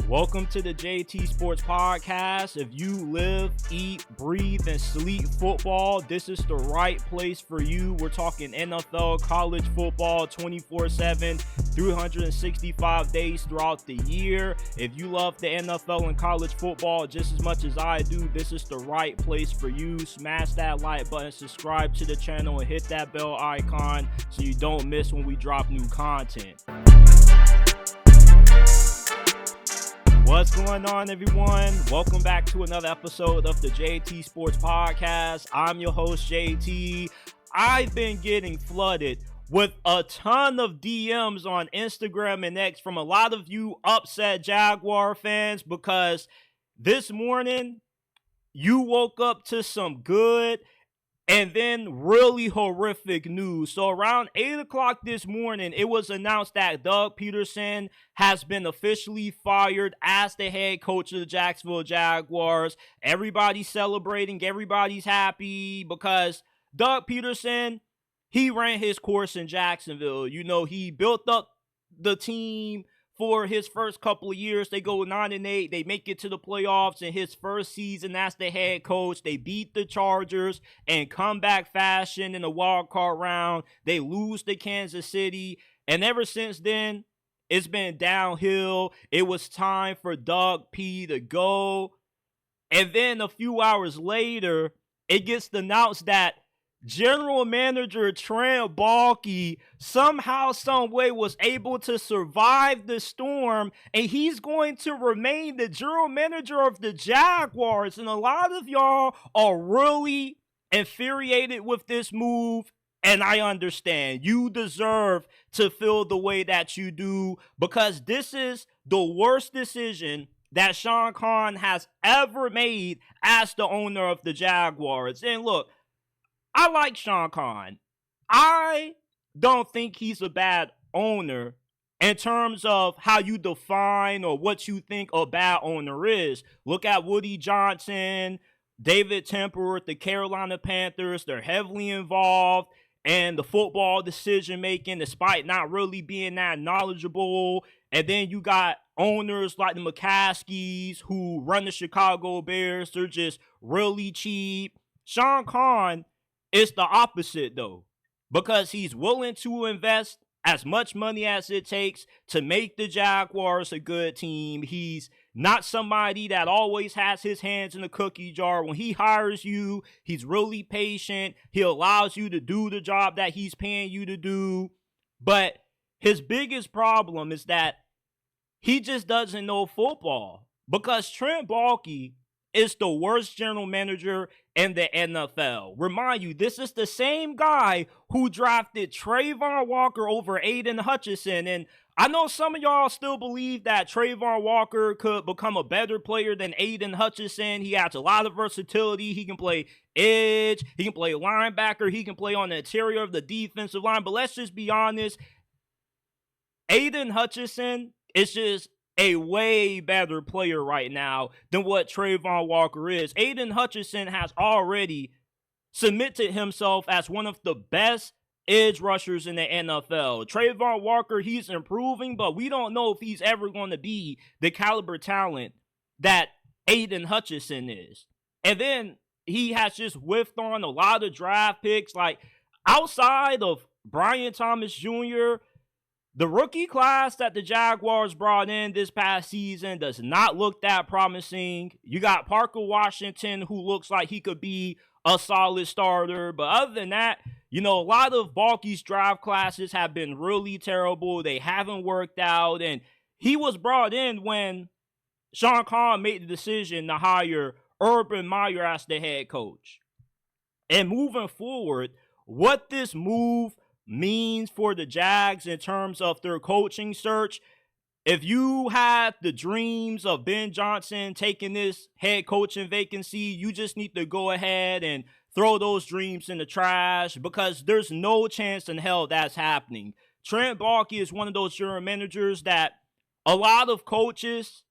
Welcome to the JT Sports Podcast. If you live, eat, breathe, and sleep football, this is the right place for you. We're talking NFL, college football, 24/7, 365 days throughout the year. If you love the NFL and college football just as much as I do, this is the right place for you. Smash that like button, subscribe to the channel, and hit that bell icon so you don't miss when we drop new content. What's going on, everyone? Welcome back to another episode of the JT Sports Podcast. I'm your host, JT. I've been getting flooded with a ton of DMs on Instagram and X from a lot of you upset Jaguar fans because this morning you woke up to some good and then really horrific news. So around 8 o'clock this morning, it was announced that Doug Pederson has been officially fired as the head coach of the Jacksonville Jaguars. Everybody's celebrating. Everybody's happy because Doug Pederson, he ran his course in Jacksonville. You know, he built up the team for his first couple of years. They go 9-8. They make it to the playoffs in his first season as the head coach. They beat the Chargers in comeback fashion in the wild card round. They lose to Kansas City. And ever since then, it's been downhill. It was time for Doug P to go. And then a few hours later, it gets announced that General Manager Trent Baalke somehow, some way was able to survive the storm, and he's going to remain the general manager of the Jaguars. And a lot of y'all are really infuriated with this move, and I understand. You deserve to feel the way that you do because this is the worst decision that Shad Khan has ever made as the owner of the Jaguars. And look, I like Shad Khan. I don't think he's a bad owner in terms of how you define or what you think a bad owner is. Look at Woody Johnson, David Tepper with the Carolina Panthers. They're heavily involved in the football decision-making despite not really being that knowledgeable. And then you got owners like the McCaskies who run the Chicago Bears. They're just really cheap. Shad Khan is the opposite, though, because he's willing to invest as much money as it takes to make the Jaguars a good team. He's not somebody that always has his hands in the cookie jar. When he hires you, he's really patient. He allows you to do the job that he's paying you to do. But his biggest problem is that he just doesn't know football because Trent Baalke is the worst general manager in the NFL. Remind you, this is the same guy who drafted Trayvon Walker over Aiden Hutchinson. And I know some of y'all still believe that Trayvon Walker could become a better player than Aiden Hutchinson. He has a lot of versatility. He can play edge. He can play linebacker. He can play on the interior of the defensive line. But let's just be honest. Aiden Hutchinson is just a way better player right now than what Trayvon Walker is. Aiden Hutchinson has already cemented himself as one of the best edge rushers in the NFL. Trayvon Walker, he's improving, but we don't know if he's ever going to be the caliber talent that Aiden Hutchinson is. And then he has just whiffed on a lot of draft picks. Like, outside of Brian Thomas Jr., the rookie class that the Jaguars brought in this past season does not look that promising. You got Parker Washington, who looks like he could be a solid starter. But other than that, you know, a lot of Baalke's draft classes have been really terrible. They haven't worked out. And he was brought in when Shad Khan made the decision to hire Urban Meyer as the head coach. And moving forward, what this move means for the Jags in terms of their coaching search. If you had the dreams of Ben Johnson taking this head coaching vacancy, you just need to go ahead and throw those dreams in the trash because there's no chance in hell that's happening. Trent Baalke is one of those general managers that a lot of coaches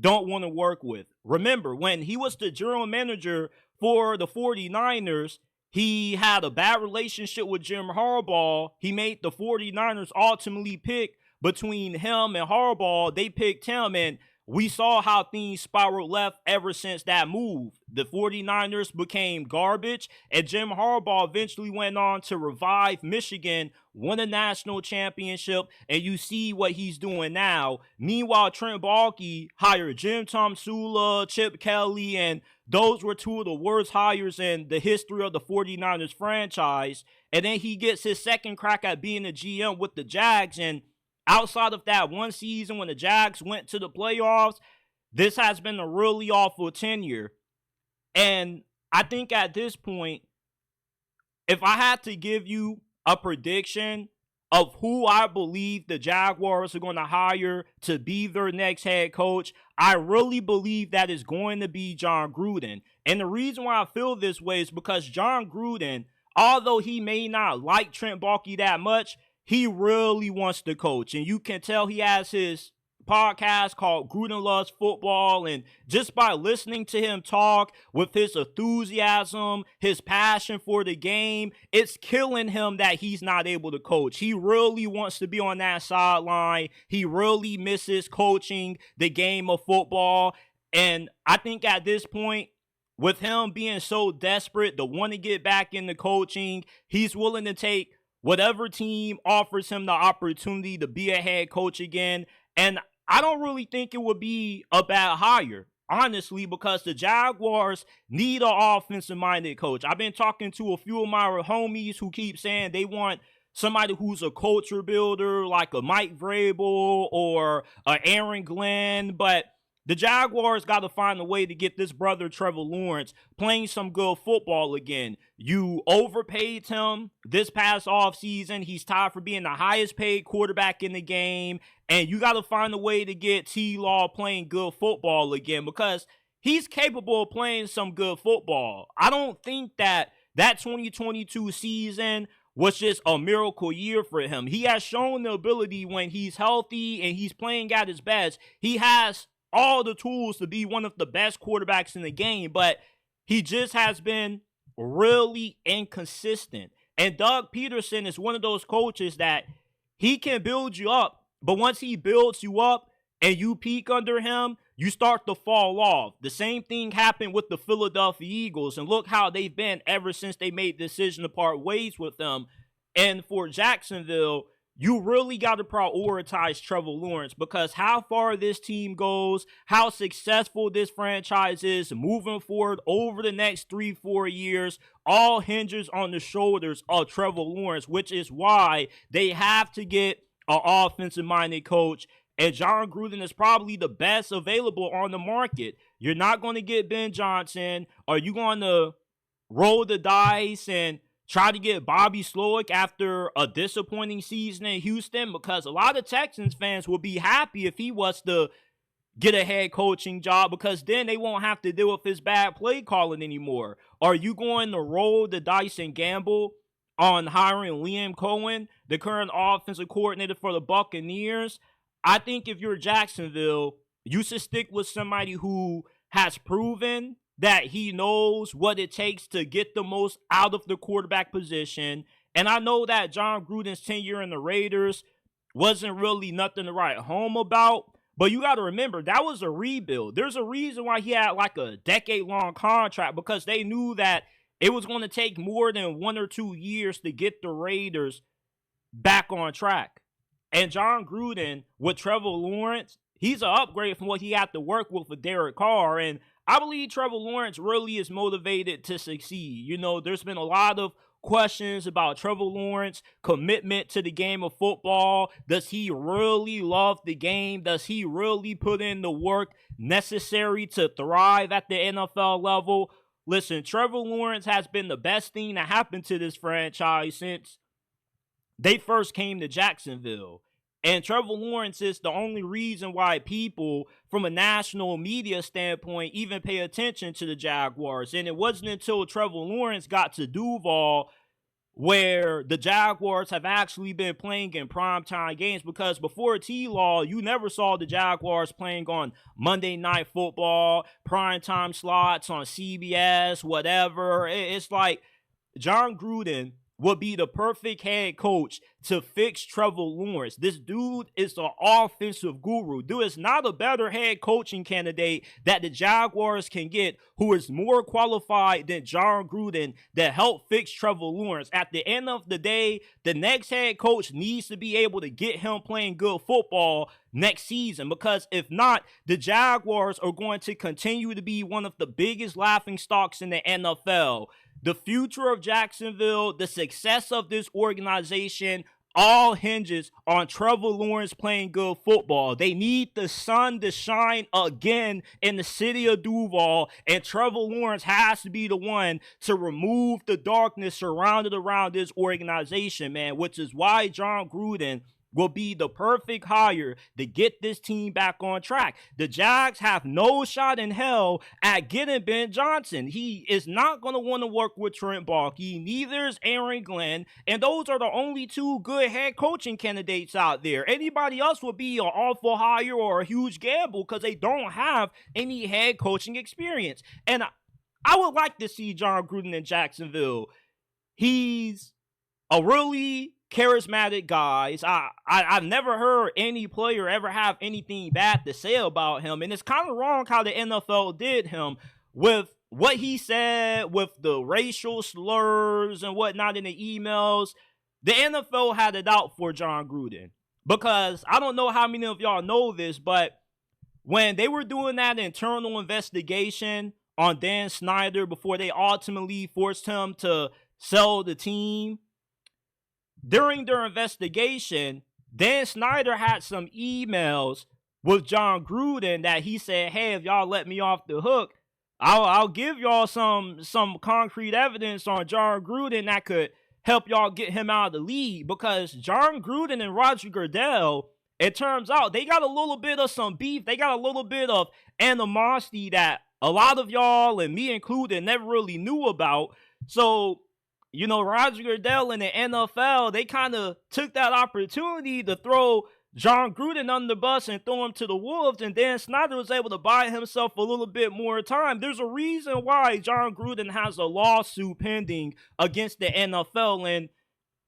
don't want to work with. Remember, when he was the general manager for the 49ers, he had a bad relationship with Jim Harbaugh. He made the 49ers ultimately pick between him and Harbaugh. They picked him, and we saw how things spiraled left ever since that move. The 49ers became garbage, and Jim Harbaugh eventually went on to revive Michigan, won a national championship, and you see what he's doing now. Meanwhile, Trent Baalke hired Jim Tom Sula, Chip Kelly, and those were two of the worst hires in the history of the 49ers franchise. And then he gets his second crack at being a GM with the Jags, and outside of that one season when the Jags went to the playoffs, this has been a really awful tenure. And I think at this point, if I had to give you a prediction of who I believe the Jaguars are going to hire to be their next head coach, I really believe that is going to be John Gruden. And the reason why I feel this way is because John Gruden, although he may not like Trent Baalke that much, he really wants to coach. And you can tell he has his podcast called Gruden Loves Football, and just by listening to him talk with his enthusiasm, his passion for the game, it's killing him that he's not able to coach. He really wants to be on that sideline. He really misses coaching the game of football. And I think at this point, with him being so desperate to want to get back into coaching, he's willing to take whatever team offers him the opportunity to be a head coach again. And I don't really think it would be a bad hire, honestly, because the Jaguars need an offensive-minded coach. I've been talking to a few of my homies who keep saying they want somebody who's a culture builder, like a Mike Vrabel or a Aaron Glenn, but the Jaguars got to find a way to get this brother Trevor Lawrence playing some good football again. You overpaid him this past offseason. He's tied for being the highest paid quarterback in the game. And you got to find a way to get T-Law playing good football again, because he's capable of playing some good football. I don't think that 2022 season was just a miracle year for him. He has shown the ability when he's healthy and he's playing at his best. He has all the tools to be one of the best quarterbacks in the game, but he just has been really inconsistent. And Doug Pederson is one of those coaches that he can build you up, but once he builds you up and you peak under him, you start to fall off. The same thing happened with the Philadelphia Eagles, and look how they've been ever since they made the decision to part ways with them. And for Jacksonville, you really got to prioritize Trevor Lawrence, because how far this team goes, how successful this franchise is moving forward over the next 3-4 years, all hinges on the shoulders of Trevor Lawrence, which is why they have to get an offensive-minded coach. And John Gruden is probably the best available on the market. You're not going to get Ben Johnson. Are you going to roll the dice and try to get Bobby Slowick after a disappointing season in Houston? Because a lot of Texans fans will be happy if he was to get a head coaching job, because then they won't have to deal with his bad play calling anymore. Are you going to roll the dice and gamble on hiring Liam Cohen, the current offensive coordinator for the Buccaneers? I think if you're Jacksonville, you should stick with somebody who has proven that he knows what it takes to get the most out of the quarterback position. And I know that John Gruden's tenure in the Raiders wasn't really nothing to write home about, but you got to remember, that was a rebuild. There's a reason why he had like a decade-long contract, because they knew that it was going to take more than 1 or 2 years to get the Raiders back on track. And John Gruden with Trevor Lawrence, he's an upgrade from what he had to work with Derek Carr. And I believe Trevor Lawrence really is motivated to succeed. You know, there's been a lot of questions about Trevor Lawrence commitment to the game of football. Does he really love the game? Does he really put in the work necessary to thrive at the NFL level? Listen, Trevor Lawrence has been the best thing that happened to this franchise since they first came to Jacksonville. And Trevor Lawrence is the only reason why people from a national media standpoint even pay attention to the Jaguars. And it wasn't until Trevor Lawrence got to Duval where the Jaguars have actually been playing in primetime games, because before T-Law, you never saw the Jaguars playing on Monday Night Football, primetime slots on CBS, whatever. It's like John Gruden would be the perfect head coach to fix Trevor Lawrence. This dude is an offensive guru. Dude is not a better head coaching candidate that the Jaguars can get who is more qualified than Jon Gruden to help fix Trevor Lawrence. At the end of the day, the next head coach needs to be able to get him playing good football next season, because if not, the Jaguars are going to continue to be one of the biggest laughingstocks in the NFL. The future of Jacksonville, the success of this organization, all hinges on Trevor Lawrence playing good football. They need the sun to shine again in the city of Duval, and Trevor Lawrence has to be the one to remove the darkness surrounded around this organization, man, which is why Jon Gruden will be the perfect hire to get this team back on track. The Jags have no shot in hell at getting Ben Johnson. He is not going to want to work with Trent Baalke. Neither is Aaron Glenn. And those are the only two good head coaching candidates out there. Anybody else would be an awful hire or a huge gamble because they don't have any head coaching experience. And I would like to see Jon Gruden in Jacksonville. He's a really charismatic guys. I've never heard any player ever have anything bad to say about him, and it's kind of wrong how the NFL did him with what he said, with the racial slurs and whatnot in the emails. The NFL had it out for Jon Gruden, because I don't know how many of y'all know this, but when they were doing that internal investigation on Dan Snyder before they ultimately forced him to sell the team, during their investigation, Dan Snyder had some emails with Jon Gruden that he said, hey, if y'all let me off the hook, I'll give y'all some concrete evidence on Jon Gruden that could help y'all get him out of the league. Because Jon Gruden and Roger Goodell, it turns out they got a little bit of some beef. They got a little bit of animosity that a lot of y'all, and me included, never really knew about. So, you know, Roger Goodell and the NFL, they kind of took that opportunity to throw Jon Gruden under the bus and throw him to the wolves, and Dan Snyder was able to buy himself a little bit more time. There's a reason why Jon Gruden has a lawsuit pending against the NFL, and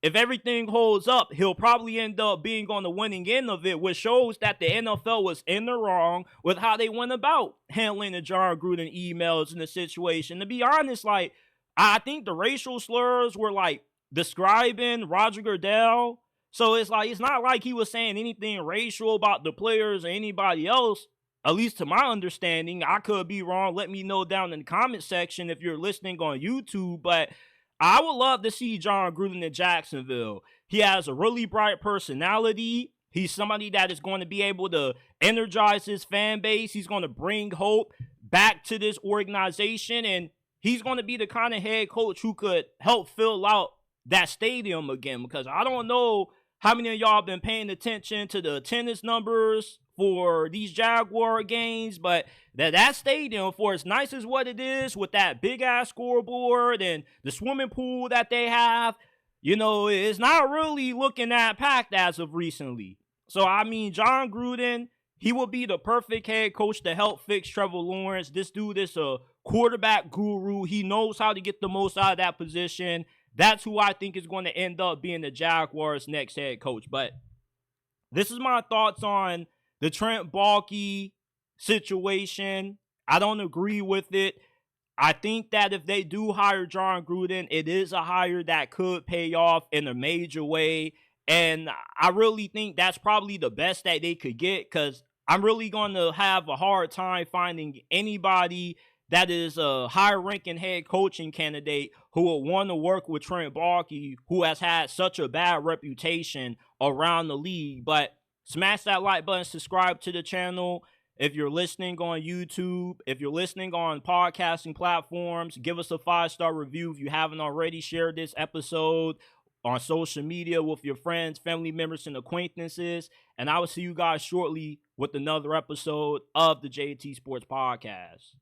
if everything holds up, he'll probably end up being on the winning end of it, which shows that the NFL was in the wrong with how they went about handling the Jon Gruden emails in the situation. To be honest, like, I think the racial slurs were like describing Roger Goodell. So it's like, it's not like he was saying anything racial about the players or anybody else. At least to my understanding. I could be wrong. Let me know down in the comment section if you're listening on YouTube. But I would love to see Jon Gruden in Jacksonville. He has a really bright personality. He's somebody that is going to be able to energize his fan base. He's going to bring hope back to this organization, and he's going to be the kind of head coach who could help fill out that stadium again, because I don't know how many of y'all been paying attention to the attendance numbers for these Jaguar games, but that stadium, for as nice as what it is with that big-ass scoreboard and the swimming pool that they have, you know, it's not really looking that packed as of recently. So, I mean, Jon Gruden, he will be the perfect head coach to help fix Trevor Lawrence. This dude is a quarterback guru. He knows how to get the most out of that position. That's who I think is going to end up being the Jaguars' next head coach. But this is my thoughts on the Trent Baalke situation. I don't agree with it. I think that if they do hire Jon Gruden, it is a hire that could pay off in a major way. And I really think that's probably the best that they could get, because I'm really going to have a hard time finding anybody that is a high-ranking head coaching candidate who will want to work with Trent Baalke, who has had such a bad reputation around the league. But smash that like button, subscribe to the channel. If you're listening on YouTube, if you're listening on podcasting platforms, give us a 5-star review if you haven't already. Shared this episode on social media with your friends, family members, and acquaintances. And I will see you guys shortly with another episode of the JT Sports Podcast.